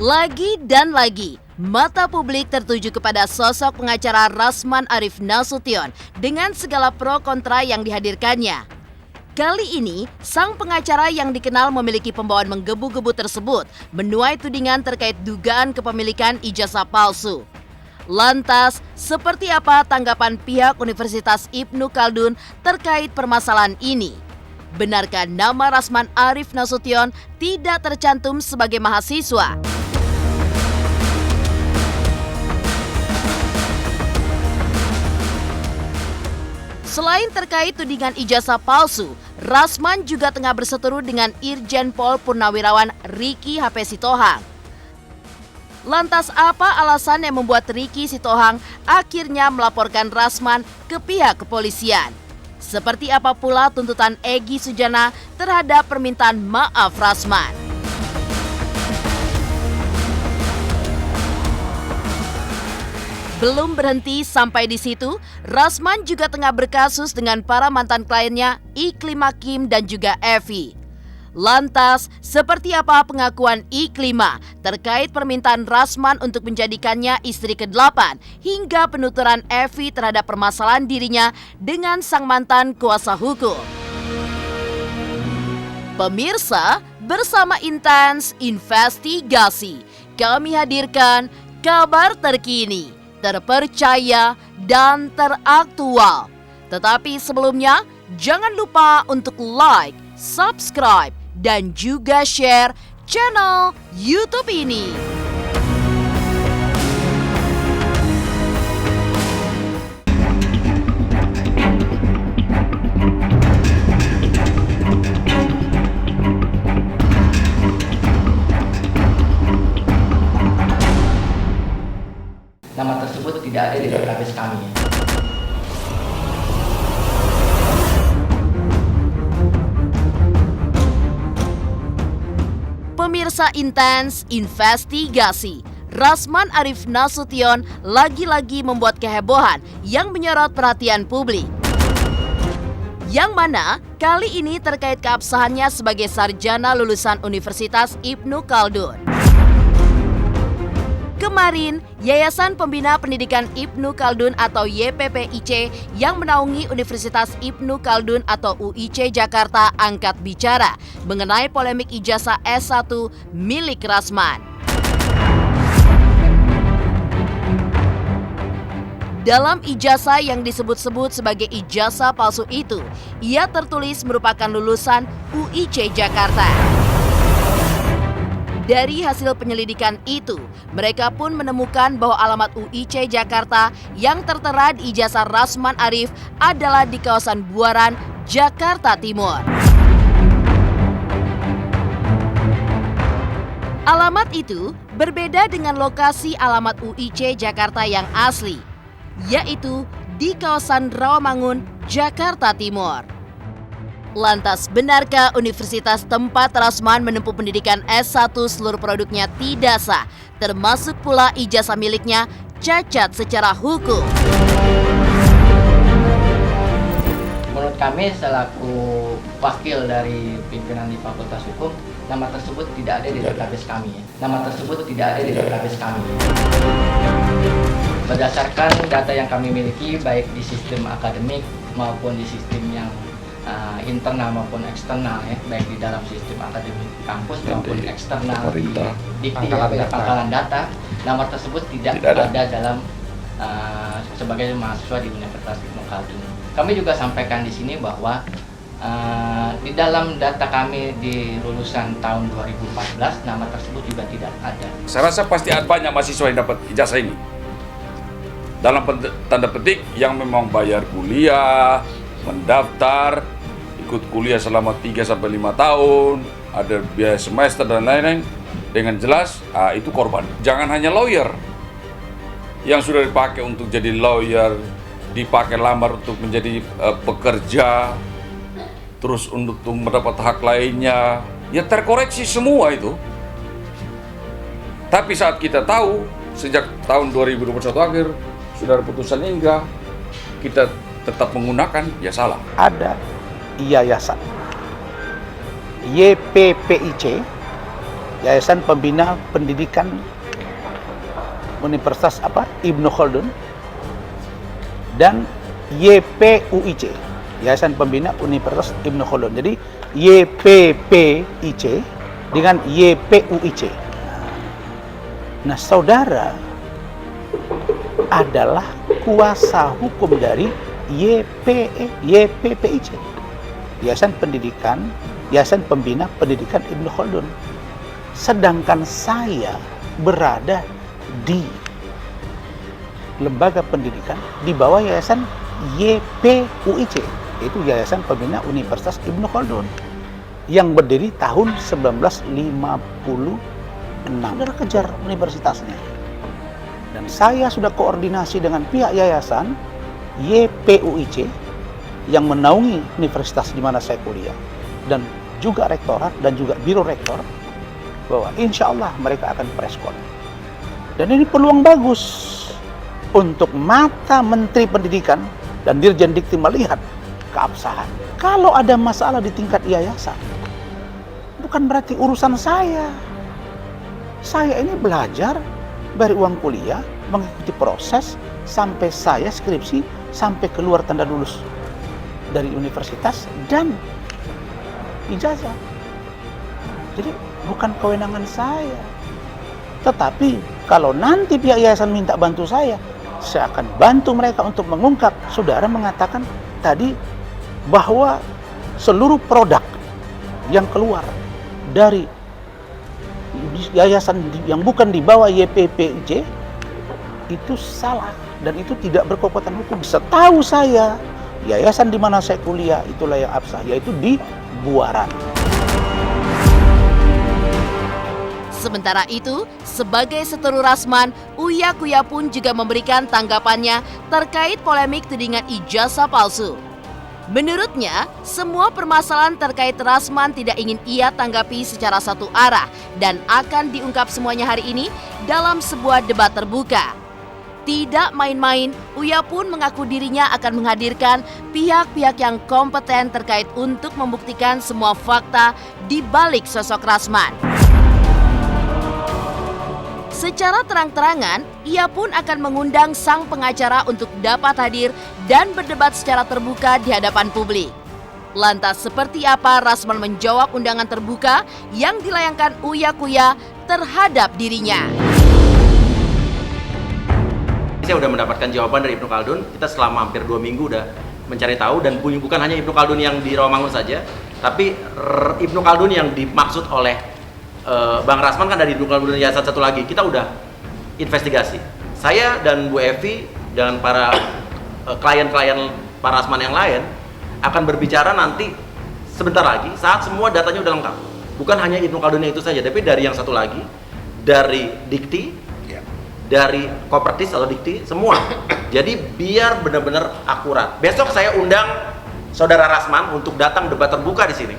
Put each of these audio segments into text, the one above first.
Lagi dan lagi, mata publik tertuju kepada sosok pengacara Rasman Arif Nasution dengan segala pro kontra yang dihadirkannya. Kali ini, sang pengacara yang dikenal memiliki pembawaan menggebu-gebu tersebut menuai tudingan terkait dugaan kepemilikan ijazah palsu. Lantas, seperti apa tanggapan pihak Universitas Ibnu Khaldun terkait permasalahan ini? Benarkah nama Rasman Arif Nasution tidak tercantum sebagai mahasiswa? Selain terkait tudingan ijazah palsu, Rasman juga tengah berseteru dengan Irjen Pol Purnawirawan Riki HP Sitohang. Lantas apa alasan yang membuat Riki Sitohang akhirnya melaporkan Rasman ke pihak kepolisian? Seperti apa pula tuntutan Egy Sujana terhadap permintaan maaf Rasman? Belum berhenti sampai di situ, Rasman juga tengah berkasus dengan para mantan kliennya Iklima Kim dan juga Evi. Lantas, seperti apa pengakuan Iklima terkait permintaan Rasman untuk menjadikannya istri ke-8 hingga penuturan Evi terhadap permasalahan dirinya dengan sang mantan kuasa hukum? Pemirsa, bersama Intens Investigasi, kami hadirkan kabar terkini, terpercaya, dan teraktual. Tetapi sebelumnya, jangan lupa untuk like, subscribe, dan juga share channel YouTube ini. Nama tersebut tidak ada di database kami. Pemirsa Intens Investigasi, Rasman Arif Nasution lagi-lagi membuat kehebohan yang menyorot perhatian publik. Yang mana kali ini terkait keabsahannya sebagai sarjana lulusan Universitas Ibnu Khaldun. Kemarin, Yayasan Pembina Pendidikan Ibnu Khaldun atau YPPIC yang menaungi Universitas Ibnu Khaldun atau UIC Jakarta angkat bicara mengenai polemik ijazah S1 milik Rasman. Dalam ijazah yang disebut-sebut sebagai ijazah palsu itu, ia tertulis merupakan lulusan UIC Jakarta. Dari hasil penyelidikan itu, mereka pun menemukan bahwa alamat UIC Jakarta yang tertera di ijazah Rasman Arif adalah di kawasan Buaran, Jakarta Timur. Alamat itu berbeda dengan lokasi alamat UIC Jakarta yang asli, yaitu di kawasan Rawamangun, Jakarta Timur. Lantas, benarkah universitas tempat Rasman menempuh pendidikan S1 seluruh produknya tidak sah, termasuk pula ijazah miliknya cacat secara hukum? Menurut kami selaku wakil dari pimpinan di Fakultas Hukum, nama tersebut tidak ada di database kami. Nama tersebut tidak ada di database kami. Berdasarkan data yang kami miliki, baik di sistem akademik maupun di sistem yang internal maupun eksternal, ya, baik di dalam sistem akademik kampus maupun eksternal di pangkalan data, nama tersebut tidak ada dalam sebagai mahasiswa di Universitas Ibnu Khaldun. Kami juga sampaikan di sini bahwa di dalam data kami di lulusan tahun 2014, nama tersebut juga tidak ada. Saya rasa pasti ada banyak mahasiswa yang dapat ijazah ini. Dalam tanda petik yang memang bayar kuliah, mendaftar, ikut kuliah selama 3-5 tahun, ada biaya semester dan lain-lain, dengan jelas itu korban. Jangan hanya lawyer yang sudah dipakai untuk jadi lawyer, dipakai lamar untuk menjadi pekerja, terus untuk mendapat hak lainnya, ya terkoreksi semua itu. Tapi saat kita tahu, sejak tahun 2021 akhir, sudah ada putusannya hingga kita tetap menggunakan, ya salah. Ada yayasan YPPIC Yayasan Pembina Pendidikan Universitas Ibnu Khaldun, dan YPUIC, Yayasan Pembina Universitas Ibnu Khaldun. Jadi YPPIC dengan YPUIC. Nah, saudara adalah kuasa hukum dari YPPIC, Yayasan Pembina Pendidikan Ibnu Khaldun. Sedangkan saya berada di lembaga pendidikan di bawah Yayasan YPUIC, yaitu Yayasan Pembina Universitas Ibnu Khaldun, yang berdiri tahun 1956. Saudara kejar universitasnya. Dan saya sudah koordinasi dengan pihak yayasan YPUIC yang menaungi universitas di mana saya kuliah, dan juga rektorat dan juga biro rektor, bahwa insya Allah mereka akan preskon. Dan ini peluang bagus untuk mata Menteri Pendidikan dan Dirjen Dikti melihat keabsahan. Kalau ada masalah di tingkat yayasan, bukan berarti urusan saya. Saya ini belajar, bayar uang kuliah, mengikuti proses, sampai saya skripsi, sampai keluar tanda lulus dari universitas dan ijazah. Jadi bukan kewenangan saya. Tetapi kalau nanti pihak yayasan minta bantu saya akan bantu mereka untuk mengungkap. Saudara mengatakan tadi bahwa seluruh produk yang keluar dari yayasan yang bukan di bawah YPPIC itu salah dan itu tidak berkekuatan hukum. Setahu saya, yayasan di mana saya kuliah itulah yang absah, yaitu di Buaran. Sementara itu, sebagai seteru Rasman, Uya Kuya pun juga memberikan tanggapannya terkait polemik tudingan ijazah palsu. Menurutnya, semua permasalahan terkait Rasman tidak ingin ia tanggapi secara satu arah dan akan diungkap semuanya hari ini dalam sebuah debat terbuka. Tidak main-main, Uya pun mengaku dirinya akan menghadirkan pihak-pihak yang kompeten terkait untuk membuktikan semua fakta di balik sosok Rasman. Secara terang-terangan, ia pun akan mengundang sang pengacara untuk dapat hadir dan berdebat secara terbuka di hadapan publik. Lantas seperti apa Rasman menjawab undangan terbuka yang dilayangkan Uya Kuya terhadap dirinya? Saya sudah mendapatkan jawaban dari Ibnu Khaldun. Kita selama hampir 2 minggu udah mencari tahu, dan bukan hanya Ibnu Khaldun yang di Rawamangun saja, tapi Ibnu Khaldun yang dimaksud oleh Bang Rasman kan dari Ibnu Khaldun Yayasan satu lagi. Kita udah investigasi. Saya dan Bu Evi dan para klien-klien Pak Rasman yang lain akan berbicara nanti sebentar lagi saat semua datanya udah lengkap. Bukan hanya Ibnu Khaldun itu saja, tapi dari yang satu lagi, dari Dikti, dari Kopertis atau Dikti, semua. Jadi biar benar-benar akurat. Besok saya undang Saudara Rasman untuk datang debat terbuka di sini.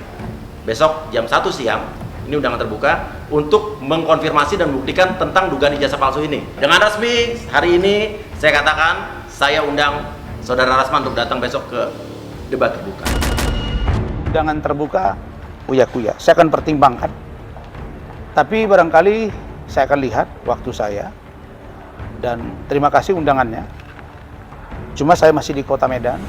Besok jam 1 siang. Ini undangan terbuka untuk mengkonfirmasi dan membuktikan tentang dugaan ijazah palsu ini. Dengan resmi hari ini saya katakan saya undang Saudara Rasman untuk datang besok ke debat terbuka. Undangan terbuka Uya Kuya, saya akan pertimbangkan. Tapi barangkali saya akan lihat waktu saya. Dan terima kasih undangannya. Cuma saya masih di Kota Medan.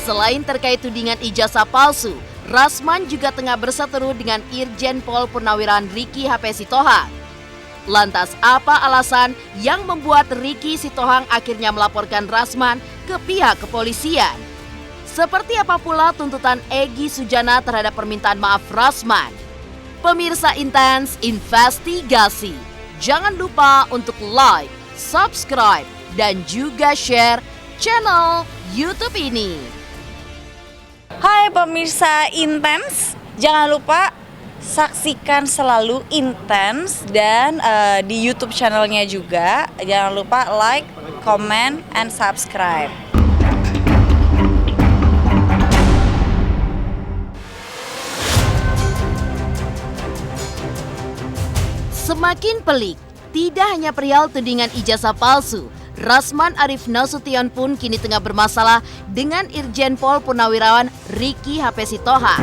Selain terkait tudingan ijazah palsu, Rasman juga tengah berseteru dengan Irjen Pol Purnawirawan Riki HP Sitohang. Lantas apa alasan yang membuat Riki Sitohang akhirnya melaporkan Rasman ke pihak kepolisian? Seperti apa pula tuntutan Egy Sujana terhadap permintaan maaf Rasman? Pemirsa Intens Investigasi, jangan lupa untuk like, subscribe, dan juga share channel YouTube ini. Hai pemirsa Intens, jangan lupa saksikan selalu Intens dan di YouTube channelnya juga. Jangan lupa like, comment, and subscribe. Semakin pelik, tidak hanya perihal tudingan ijazah palsu, Rasman Arif Nasution pun kini tengah bermasalah dengan Irjen Pol Purnawirawan Riki HP Sitohang.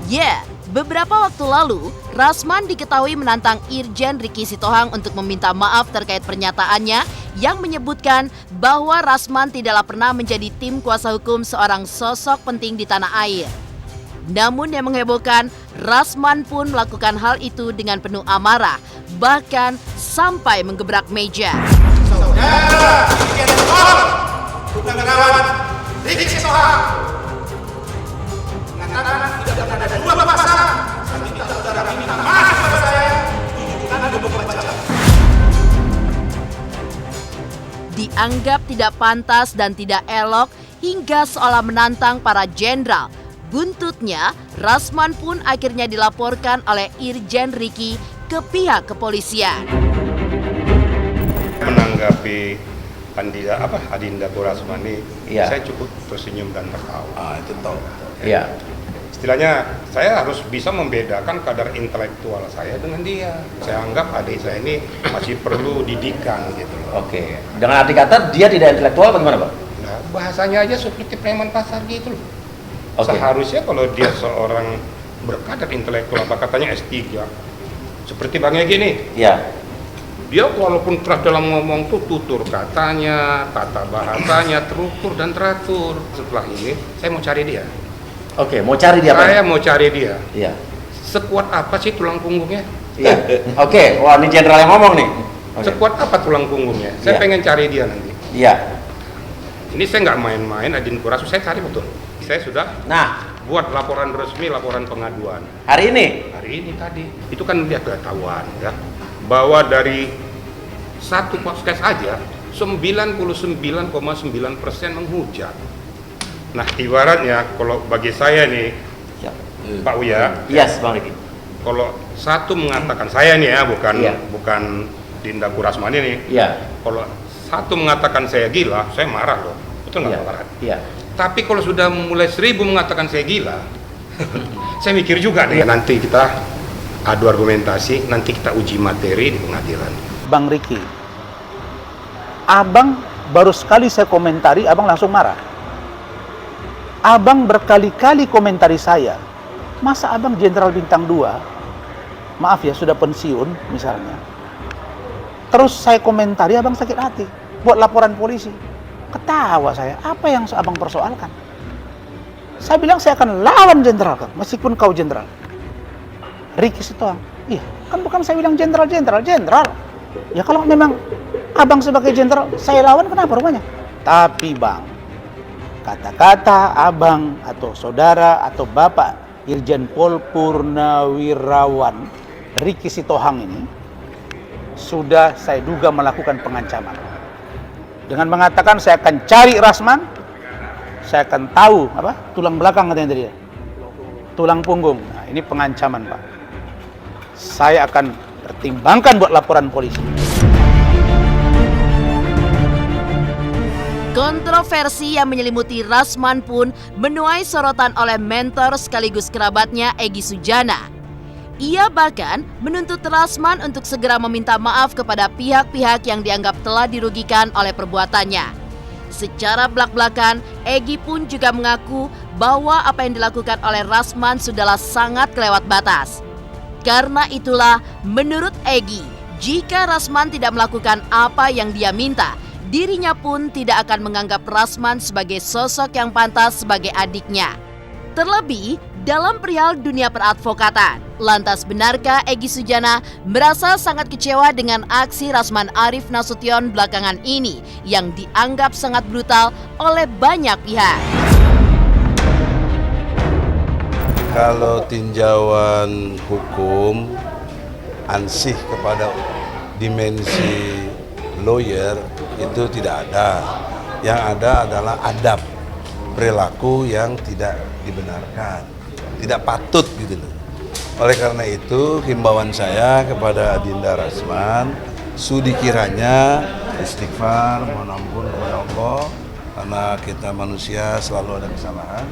Ya, beberapa waktu lalu, Rasman diketahui menantang Irjen Ricky Sitohang untuk meminta maaf terkait pernyataannya yang menyebutkan bahwa Rasman tidaklah pernah menjadi tim kuasa hukum seorang sosok penting di tanah air. Namun yang menghebohkan, Rasman pun melakukan hal itu dengan penuh amarah, bahkan sampai menggebrak meja. Saudara Irjen Pol Purnawirawan Ricky Sitohang mengatakan tidak pernah ada dua pasangan. Saya minta saudara minta maaf kepada saya, tunjukkan 24 jam. Dianggap tidak pantas dan tidak elok hingga seolah menantang para jenderal. Buntutnya, Rasman pun akhirnya dilaporkan oleh Irjen Ricky ke pihak kepolisian. Menanggapi Adinda Bu Rasman ini, Iya. saya cukup tersenyum dan tertawa. Itu tahu. Iya. Istilahnya, saya harus bisa membedakan kadar intelektual saya dengan dia. Saya anggap adik saya ini masih perlu didikan gitu loh. Oke. Dengan arti kata dia tidak intelektual bagaimana, Pak? Nah, bahasanya aja seperti preman pasar gitu loh. Oke. Seharusnya kalau dia seorang berkadar intelektual, apa katanya S3, seperti Bang Egy nih. Iya. Dia walaupun keras dalam ngomong tuh tutur katanya, tata bahasanya terukur dan teratur. Setelah ini, saya mau cari dia. Oke, mau cari dia, Pak? Saya mau cari dia. Iya. Sekuat apa sih tulang punggungnya? Iya. Oke, wah ini jenderal yang ngomong nih. Oke. Sekuat apa tulang punggungnya? Saya Iya. pengen cari dia nanti. Iya. Ini saya nggak main-main, Adin Kuras, saya cari betul. Saya sudah Nah, buat laporan resmi, laporan pengaduan. hari ini. Hari ini tadi, itu kan dia ketahuan ya, bahwa dari satu podcast aja 99,9% menghujat. Nah, ibaratnya kalau bagi saya nih, Siap. Pak Uya, Yes, Bang Riki. kalau satu mengatakan saya nih ya, Iya. bukan Dinda Kurasman ini. Iya. Kalau satu mengatakan saya gila, saya marah loh. Betul nggak Iya. Pak Farhan? Iya. Tapi kalau sudah mulai 1000 mengatakan saya gila, saya mikir juga nih. Nanti kita adu argumentasi, nanti kita uji materi di pengadilan. Bang Riki, abang baru sekali saya komentari, abang langsung marah. Abang berkali-kali komentari saya. Masa abang Jenderal Bintang 2, maaf ya sudah pensiun misalnya, terus saya komentari abang sakit hati, buat laporan polisi. Ketawa saya, apa yang abang persoalkan? Saya bilang saya akan lawan jenderal, meskipun kau jenderal. Ricky Sitohang, iya, kan bukan saya bilang jenderal. Ya kalau memang abang sebagai jenderal, saya lawan, kenapa rupanya? Tapi bang, kata-kata abang atau saudara atau bapak Irjen Pol Purnawirawan Ricky Sitohang ini sudah saya duga melakukan pengancaman. Dengan mengatakan saya akan cari Rasman, saya akan tahu apa tulang belakang katanya tadi, tulang punggung. Nah, ini pengancaman Pak. Saya akan pertimbangkan buat laporan polisi. Kontroversi yang menyelimuti Rasman pun menuai sorotan oleh mentor sekaligus kerabatnya Egy Sujana. Ia bahkan menuntut Rasman untuk segera meminta maaf kepada pihak-pihak yang dianggap telah dirugikan oleh perbuatannya. Secara belak-belakan, Egy pun juga mengaku bahwa apa yang dilakukan oleh Rasman sudahlah sangat kelewat batas. Karena itulah, menurut Egy, jika Rasman tidak melakukan apa yang dia minta, dirinya pun tidak akan menganggap Rasman sebagai sosok yang pantas sebagai adiknya. Terlebih, dalam perihal dunia peradvokatan, lantas benarkah Egy Sujana merasa sangat kecewa dengan aksi Rasman Arif Nasution belakangan ini yang dianggap sangat brutal oleh banyak pihak? Kalau tinjauan hukum ansih kepada dimensi lawyer itu tidak ada. Yang ada adalah adab perilaku yang tidak dibenarkan, tidak patut gitu loh. Oleh karena itu himbauan saya kepada Adinda Rasman, sudi kiranya istighfar, mohon ampun kepada Allah, karena kita manusia selalu ada kesalahan,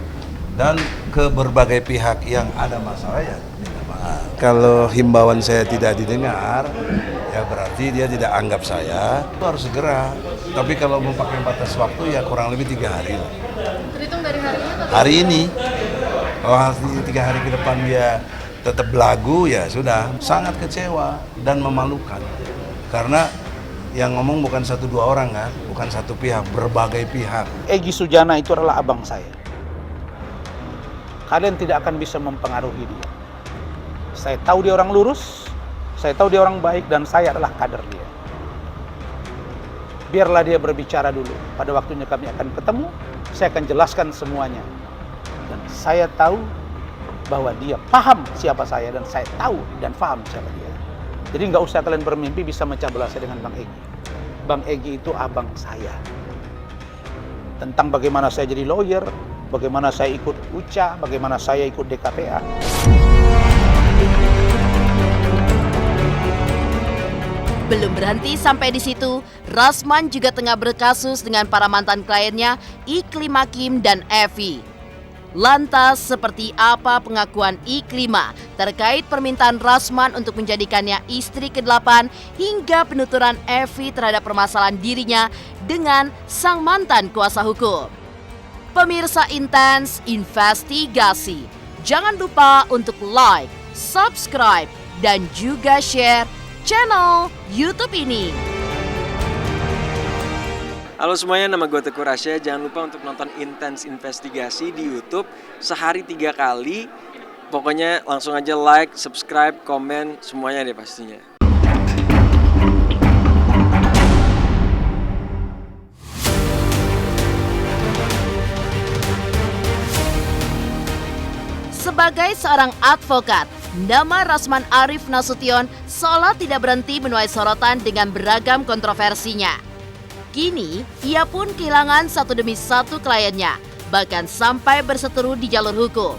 dan ke berbagai pihak yang ada masalah ya minta maaf. Kalau himbauan saya tidak didengar, ya berarti dia tidak anggap saya, itu harus segera. Tapi kalau mau pakai batas waktu ya kurang lebih 3 hari lah. Terhitung dari hari ini atau Hari ini, Kalau 3 hari ke depan dia tetap belagu, ya sudah, sangat kecewa dan memalukan. Karena yang ngomong bukan 1-2 orang kan, bukan satu pihak, berbagai pihak. Egy Sujana itu adalah abang saya. Kalian tidak akan bisa mempengaruhi dia. Saya tahu dia orang lurus, saya tahu dia orang baik, dan saya adalah kader dia. Biarlah dia berbicara dulu. Pada waktunya kami akan ketemu, saya akan jelaskan semuanya. Dan saya tahu bahwa dia paham siapa saya, dan saya tahu dan paham siapa dia. Jadi nggak usah kalian bermimpi bisa mecah belah saya dengan Bang Egy. Bang Egy itu abang saya. Tentang bagaimana saya jadi lawyer, bagaimana saya ikut UCA, bagaimana saya ikut DKPA. Belum berhenti sampai di situ, Rasman juga tengah berkasus dengan para mantan kliennya Iklim Hakim dan Evi. Lantas, seperti apa pengakuan Iklima terkait permintaan Rasman untuk menjadikannya istri ke-8 hingga penuturan Evi terhadap permasalahan dirinya dengan sang mantan kuasa hukum? Pemirsa Intens Investigasi, jangan lupa untuk like, subscribe, dan juga share channel YouTube ini. Halo semuanya, nama gue Teguh Rasya. Jangan lupa untuk nonton Intens Investigasi di YouTube sehari 3 kali. Pokoknya langsung aja like, subscribe, komen, semuanya deh pastinya. Sebagai seorang advokat, nama Rasman Arif Nasution seolah tidak berhenti menuai sorotan dengan beragam kontroversinya. Kini, ia pun kehilangan satu demi satu kliennya, bahkan sampai berseteru di jalur hukum.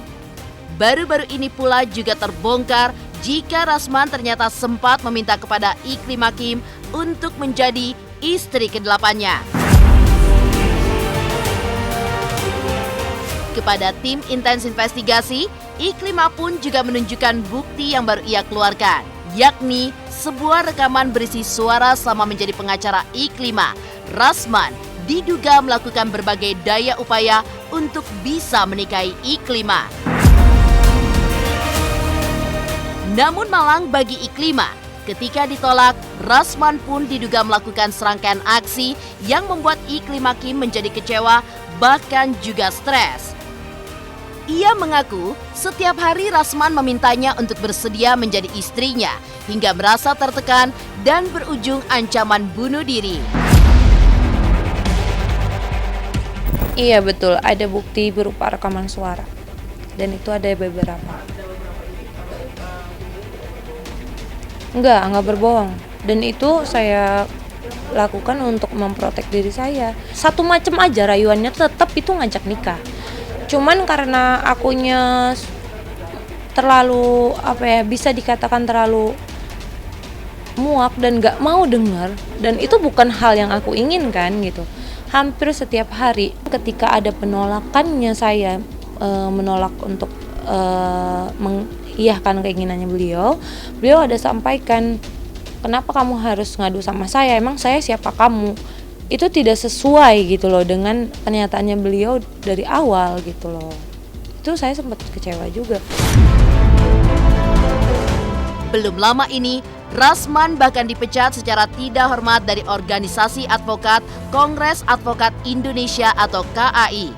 Baru-baru ini pula juga terbongkar jika Rasman ternyata sempat meminta kepada Iklim Hakim untuk menjadi istri ke-8-nya. Kepada tim Intens Investigasi, Iklima pun juga menunjukkan bukti yang baru ia keluarkan, yakni sebuah rekaman berisi suara selama menjadi pengacara Iklima. Rasman diduga melakukan berbagai daya upaya untuk bisa menikahi Iklima. Namun malang bagi Iklima, ketika ditolak, Rasman pun diduga melakukan serangkaian aksi yang membuat Iklim Hakim menjadi kecewa, bahkan juga stres. Ia mengaku setiap hari Rasman memintanya untuk bersedia menjadi istrinya, hingga merasa tertekan dan berujung ancaman bunuh diri. Iya betul, ada bukti berupa rekaman suara. Dan itu ada beberapa. Enggak berbohong. Dan itu saya lakukan untuk memprotek diri saya. Satu macam aja rayuannya, tetap itu ngajak nikah. Cuman karena akunya terlalu bisa dikatakan terlalu muak dan gak mau dengar, dan itu bukan hal yang aku inginkan gitu. Hampir setiap hari ketika ada penolakannya, saya menolak untuk mengiyahkan keinginannya beliau ada sampaikan, kenapa kamu harus ngadu sama saya, emang saya siapa kamu? Itu tidak sesuai gitu loh dengan pernyataannya beliau dari awal gitu loh. Itu saya sempat kecewa juga. Belum lama ini, Rasman bahkan dipecat secara tidak hormat dari organisasi advokat Kongres Advokat Indonesia atau KAI.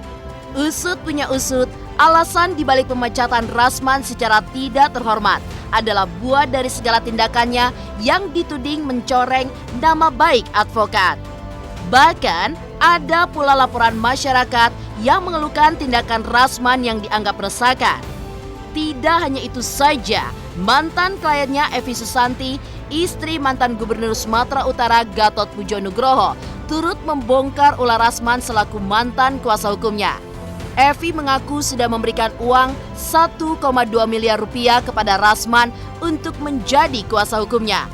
Usut punya usut, alasan dibalik pemecatan Rasman secara tidak terhormat adalah buah dari segala tindakannya yang dituding mencoreng nama baik advokat. Bahkan ada pula laporan masyarakat yang mengeluhkan tindakan Rasman yang dianggap meresahkan. Tidak hanya itu saja, mantan kliennya Evi Susanti, istri mantan Gubernur Sumatera Utara Gatot Pujo Nugroho, turut membongkar ulah Rasman selaku mantan kuasa hukumnya. Evi mengaku sudah memberikan uang 1,2 miliar rupiah kepada Rasman untuk menjadi kuasa hukumnya.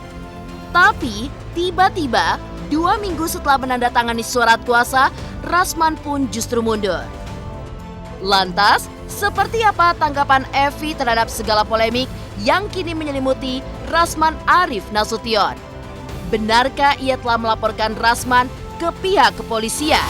Tapi tiba-tiba 2 minggu setelah menandatangani surat kuasa, Rasman pun justru mundur. Lantas, seperti apa tanggapan Evi terhadap segala polemik yang kini menyelimuti Rasman Arif Nasution? Benarkah ia telah melaporkan Rasman ke pihak kepolisian?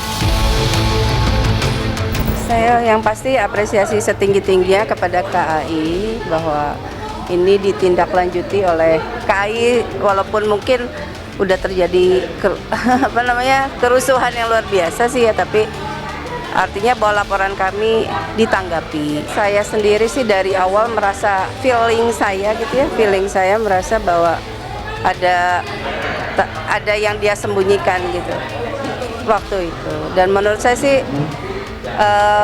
Saya yang pasti apresiasi setinggi-tingginya kepada KAI bahwa ini ditindaklanjuti oleh KAI walaupun mungkin udah terjadi kerusuhan yang luar biasa sih ya, tapi artinya bahwa laporan kami ditanggapi. Saya sendiri sih dari awal merasa feeling saya merasa bahwa ada yang dia sembunyikan gitu waktu itu. Dan menurut saya sih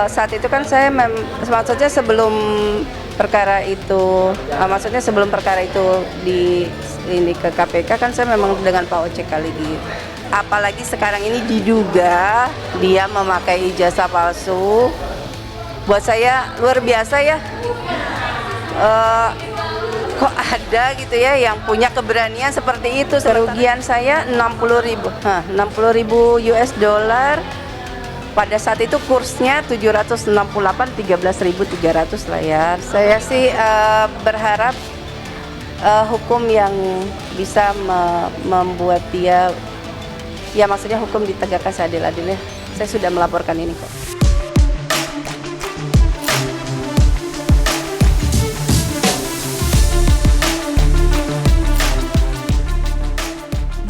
saat itu kan saya maksudnya sebelum perkara itu ini ke KPK kan saya memang dengan Pak Ocek Kaligi. Apalagi sekarang ini diduga dia memakai ijazah palsu. Buat saya luar biasa ya. Kok ada gitu ya yang punya keberanian seperti itu. Kerugian saya 60.000 US dollar. Pada saat itu kursnya 768, 13.300 lah ya. Saya sih berharap hukum yang bisa membuat dia, ya maksudnya hukum ditegakkan seadil-adilnya. Saya sudah melaporkan ini kok.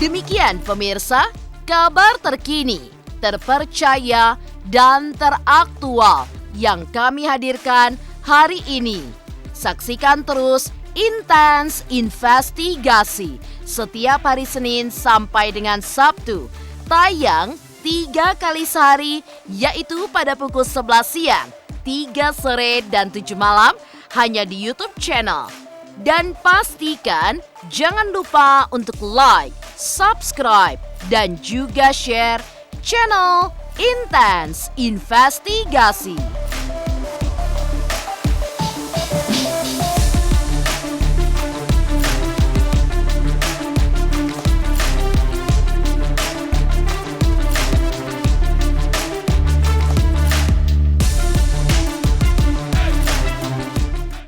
Demikian pemirsa, kabar terkini, terpercaya, dan teraktual yang kami hadirkan hari ini. Saksikan terus Intens Investigasi setiap hari Senin sampai dengan Sabtu. Tayang 3 kali sehari, yaitu pada pukul 11 siang, 3 sore, dan 7 malam hanya di YouTube channel. Dan pastikan jangan lupa untuk like, subscribe, dan juga share channel Intens Investigasi.